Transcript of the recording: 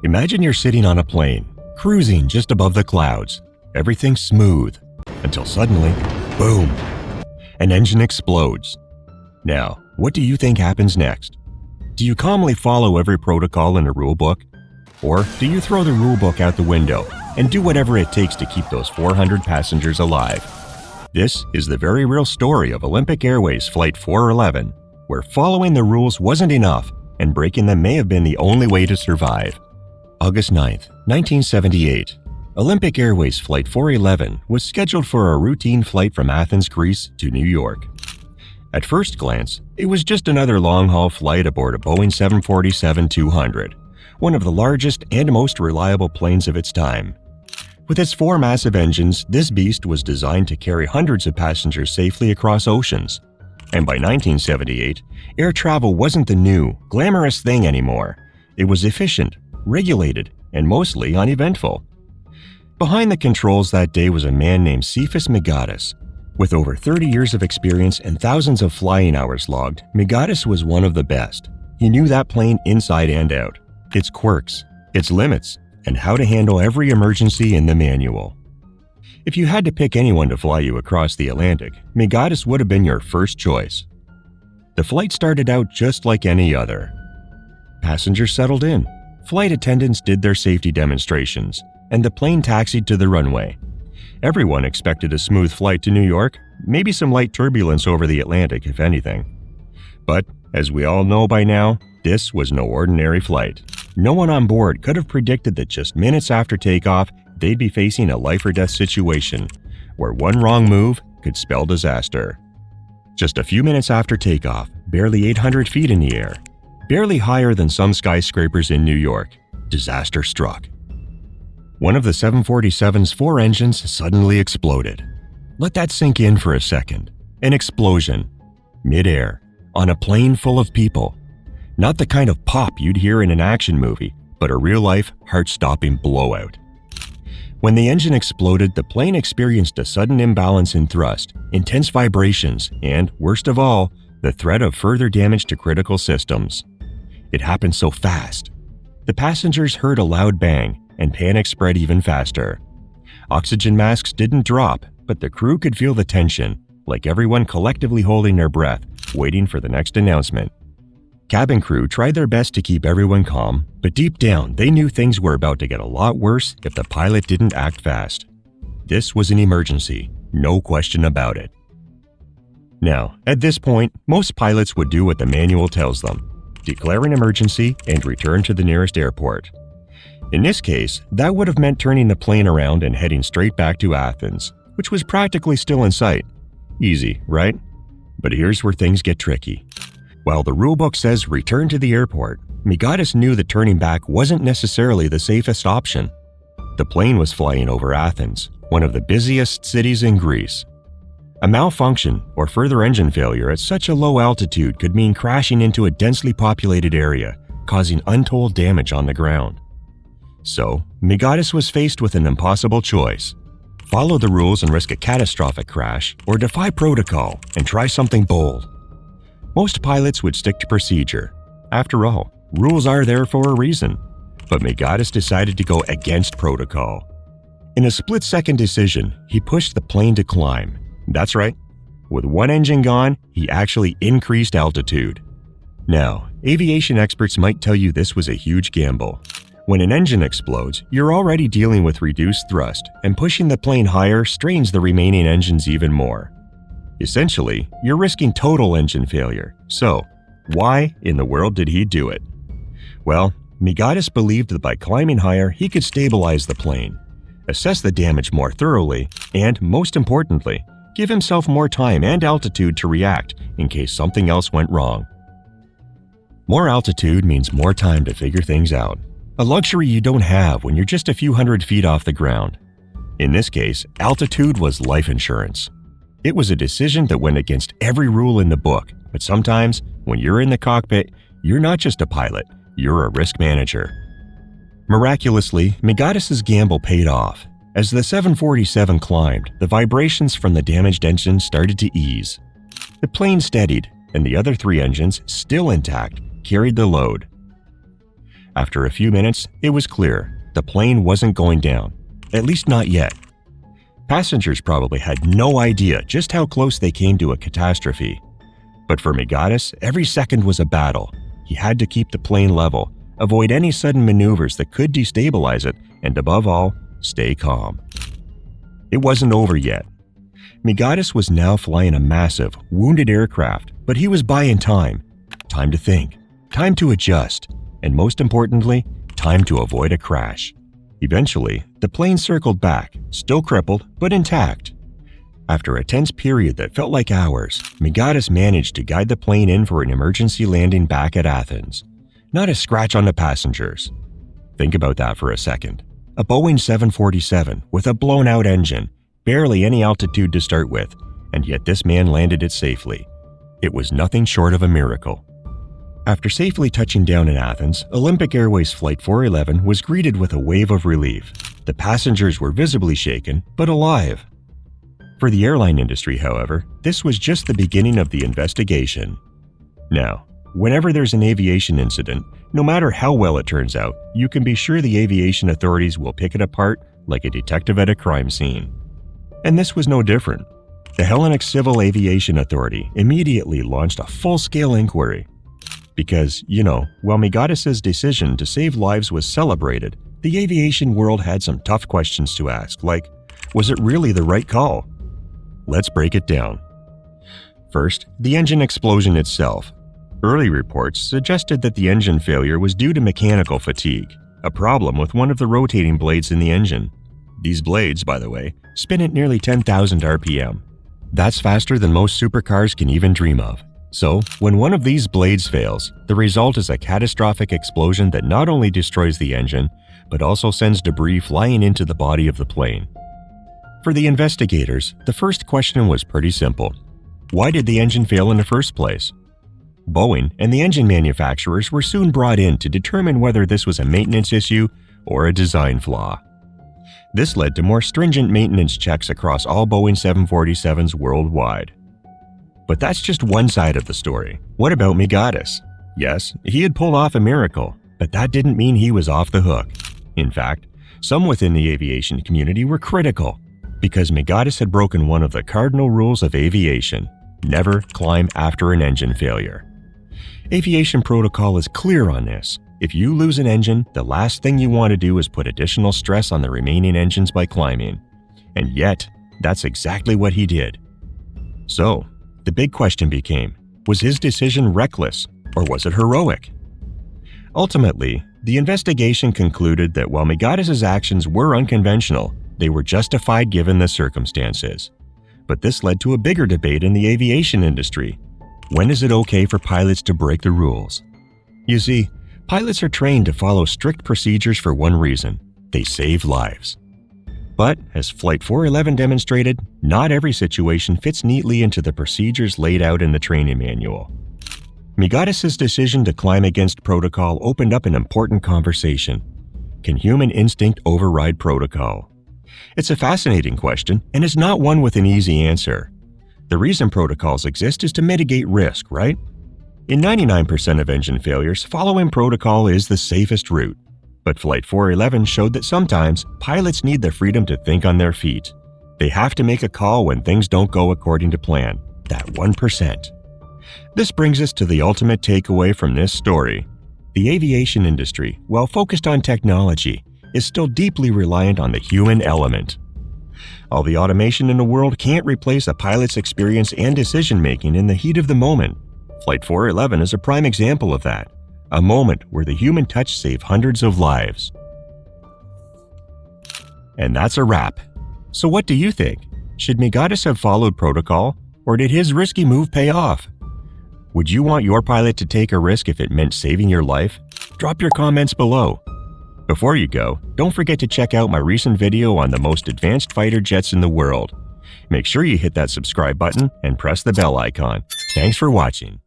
Imagine you're sitting on a plane, cruising just above the clouds. Everything's smooth, until suddenly, boom, an engine explodes. Now, what do you think happens next? Do you calmly follow every protocol in a rulebook? Or do you throw the rulebook out the window and do whatever it takes to keep those 400 passengers alive? This is the very real story of Olympic Airways Flight 411, where following the rules wasn't enough and breaking them may have been the only way to survive. August 9th, 1978. Olympic Airways Flight 411 was scheduled for a routine flight from Athens, Greece to New York. At first glance, it was just another long-haul flight aboard a Boeing 747-200, one of the largest and most reliable planes of its time. With its 4 massive engines, this beast was designed to carry hundreds of passengers safely across oceans. And by 1978, air travel wasn't the new, glamorous thing anymore. It was efficient, regulated, and mostly uneventful. Behind the controls that day was a man named Sifis Migadis. With over 30 years of experience and thousands of flying hours logged, Migadis was one of the best. He knew that plane inside and out, its quirks, its limits, and how to handle every emergency in the manual. If you had to pick anyone to fly you across the Atlantic, Migadis would have been your first choice. The flight started out just like any other. Passengers settled in, flight attendants did their safety demonstrations, and the plane taxied to the runway. Everyone expected a smooth flight to New York, maybe some light turbulence over the Atlantic if anything. But, as we all know by now, this was no ordinary flight. No one on board could have predicted that just minutes after takeoff, they'd be facing a life-or-death situation, where one wrong move could spell disaster. Just a few minutes after takeoff, barely 800 feet in the air, barely higher than some skyscrapers in New York, disaster struck. One of the 747's 4 engines suddenly exploded. Let that sink in for a second. An explosion. Mid-air. On a plane full of people. Not the kind of pop you'd hear in an action movie, but a real-life, heart-stopping blowout. When the engine exploded, the plane experienced a sudden imbalance in thrust, intense vibrations, and, worst of all, the threat of further damage to critical systems. It happened so fast. The passengers heard a loud bang, and panic spread even faster. Oxygen masks didn't drop, but the crew could feel the tension, like everyone collectively holding their breath, waiting for the next announcement. Cabin crew tried their best to keep everyone calm, but deep down they knew things were about to get a lot worse if the pilot didn't act fast. This was an emergency, no question about it. Now, at this point, most pilots would do what the manual tells them: declare an emergency and return to the nearest airport. In this case, that would have meant turning the plane around and heading straight back to Athens, which was practically still in sight. Easy, right? But here's where things get tricky. While the rulebook says return to the airport, Migadis knew that turning back wasn't necessarily the safest option. The plane was flying over Athens, one of the busiest cities in Greece. A malfunction or further engine failure at such a low altitude could mean crashing into a densely populated area, causing untold damage on the ground. So, Migadis was faced with an impossible choice: follow the rules and risk a catastrophic crash, or defy protocol and try something bold. Most pilots would stick to procedure. After all, rules are there for a reason. But Migadis decided to go against protocol. In a split-second decision, he pushed the plane to climb. That's right. With one engine gone, he actually increased altitude. Now, aviation experts might tell you this was a huge gamble. When an engine explodes, you're already dealing with reduced thrust, and pushing the plane higher strains the remaining engines even more. Essentially, you're risking total engine failure. So, why in the world did he do it? Well, Migadis believed that by climbing higher, he could stabilize the plane, assess the damage more thoroughly, and, most importantly, give himself more time and altitude to react in case something else went wrong. More altitude means more time to figure things out. A luxury you don't have when you're just a few hundred feet off the ground. In this case, altitude was life insurance. It was a decision that went against every rule in the book, but sometimes, when you're in the cockpit, you're not just a pilot, you're a risk manager. Miraculously, Migadis' gamble paid off. As the 747 climbed, the vibrations from the damaged engine started to ease. The plane steadied, and the other 3 engines, still intact, carried the load. After a few minutes, it was clear the plane wasn't going down, at least not yet. Passengers probably had no idea just how close they came to a catastrophe. But for Migadis, every second was a battle. He had to keep the plane level, avoid any sudden maneuvers that could destabilize it, and above all, stay calm. It wasn't over yet. Migadis was now flying a massive, wounded aircraft, but he was buying time. Time to think, time to adjust, and most importantly, time to avoid a crash. Eventually, the plane circled back, still crippled, but intact. After a tense period that felt like hours, Migadis managed to guide the plane in for an emergency landing back at Athens. Not a scratch on the passengers. Think about that for a second. A Boeing 747 with a blown-out engine, barely any altitude to start with, and yet this man landed it safely. It was nothing short of a miracle. After safely touching down in Athens, Olympic Airways Flight 411 was greeted with a wave of relief. The passengers were visibly shaken, but alive. For the airline industry, however, this was just the beginning of the investigation. Now, whenever there's an aviation incident, no matter how well it turns out, you can be sure the aviation authorities will pick it apart like a detective at a crime scene. And this was no different. The Hellenic Civil Aviation Authority immediately launched a full-scale inquiry. Because, while Migadis' decision to save lives was celebrated, the aviation world had some tough questions to ask, like, was it really the right call? Let's break it down. First, the engine explosion itself. Early reports suggested that the engine failure was due to mechanical fatigue, a problem with one of the rotating blades in the engine. These blades, by the way, spin at nearly 10,000 RPM. That's faster than most supercars can even dream of. So, when one of these blades fails, the result is a catastrophic explosion that not only destroys the engine, but also sends debris flying into the body of the plane. For the investigators, the first question was pretty simple. Why did the engine fail in the first place? Boeing and the engine manufacturers were soon brought in to determine whether this was a maintenance issue or a design flaw. This led to more stringent maintenance checks across all Boeing 747s worldwide. But that's just one side of the story. What about Migadis? Yes, he had pulled off a miracle, but that didn't mean he was off the hook. In fact, some within the aviation community were critical, because Migadis had broken one of the cardinal rules of aviation: never climb after an engine failure. Aviation protocol is clear on this. If you lose an engine, the last thing you want to do is put additional stress on the remaining engines by climbing. And yet, that's exactly what he did. So, the big question became, was his decision reckless, or was it heroic? Ultimately, the investigation concluded that while Migadis' actions were unconventional, they were justified given the circumstances. But this led to a bigger debate in the aviation industry. When is it okay for pilots to break the rules? You see, pilots are trained to follow strict procedures for one reason: they save lives. But, as Flight 411 demonstrated, not every situation fits neatly into the procedures laid out in the training manual. Migadis' decision to climb against protocol opened up an important conversation. Can human instinct override protocol? It's a fascinating question, and it's not one with an easy answer. The reason protocols exist is to mitigate risk, right? In 99% of engine failures, following protocol is the safest route. But Flight 411 showed that sometimes pilots need the freedom to think on their feet. They have to make a call when things don't go according to plan, that 1%. This brings us to the ultimate takeaway from this story. The aviation industry, while focused on technology, is still deeply reliant on the human element. All the automation in the world can't replace a pilot's experience and decision-making in the heat of the moment. Flight 411 is a prime example of that. A moment where the human touch saved hundreds of lives. And that's a wrap. So what do you think? Should Migadis have followed protocol, or did his risky move pay off? Would you want your pilot to take a risk if it meant saving your life? Drop your comments below. Before you go, don't forget to check out my recent video on the most advanced fighter jets in the world. Make sure you hit that subscribe button and press the bell icon. Thanks for watching.